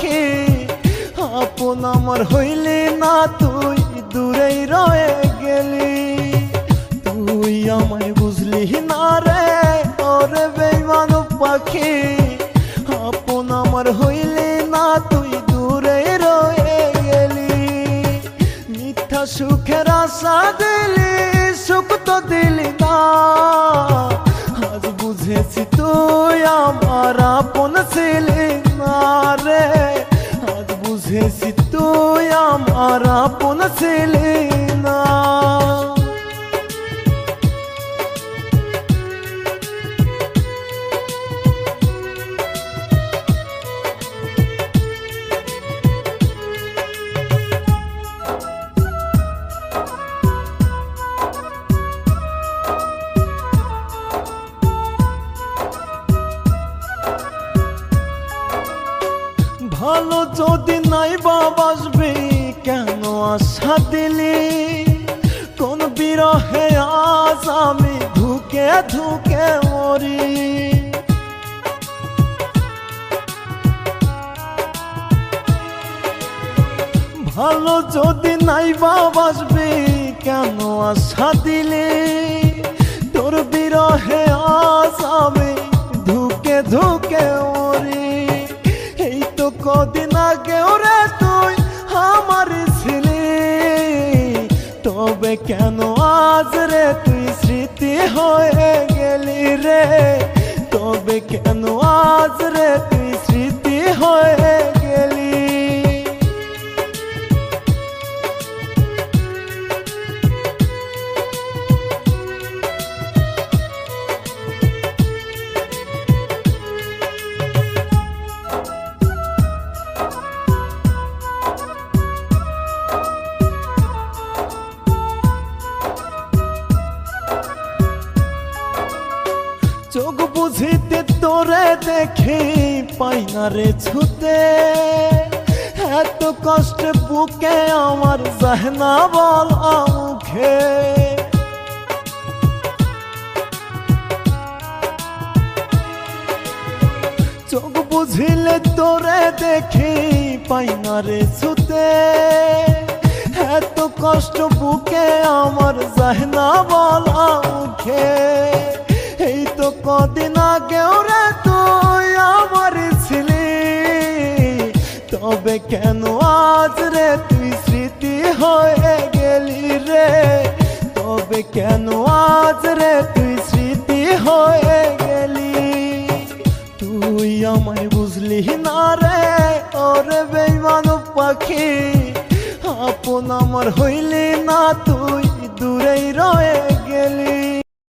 পাখি আপন আমার হইলি না, তুই দূরেই রয়ে গেলি। তুই আমায় বুঝলি না রে ওরে বেঈমান পাখি, আপন আমার হইলি না, তুই দূরেই রয়ে গেলি। মিথ্যা সুখের আশা দিলি, সুখ তো দিলি না। আজ বুঝেছি তুই আমার আপন ছিলি না রে, আজ বুঝেছি তুই আমার আপন ছিলি না। ভালো যদি নাই বাসবি কেন আশা দিলি, কোন বিরহে আজ আমি ধুকে ধুকে মরি। ভালো যদি নাই বাসবি কেন আশা দিলি, তোর বিরহে আজ আমি ধুকে ধুকে মরি। এই তো কদিন আগে ওরে তুই আমার ছিলি, তবে কেন আজ রে তুই স্মৃতি হয়ে গেলি রে, তবে কেন আজ রে তুই স্মৃতি হয়ে গেলি। চোখ বুঝিতে তোরে দেখি পাই না রে ছুতে, এত কষ্ট বুকে আমার যায় না বলা মুখে। চোখ বুঝিলে তোরে দেখি পাই না রে ছুতে, এত কষ্ট বুকে আমার যায় না বলা মুখে। এই তো কদিন আগে ওরে তুই আমার ছিলি, তবে কেন আজ রে তুই স্মৃতি হয়ে গেলি রে, তবে কেন আজ রে তুই স্মৃতি হয়ে গেলি। তুই আমায় বুঝলি না রে ওরে বেঈমান পাখি, আপন আমার হইলি না, তুই দূরেই রয়ে গেলি।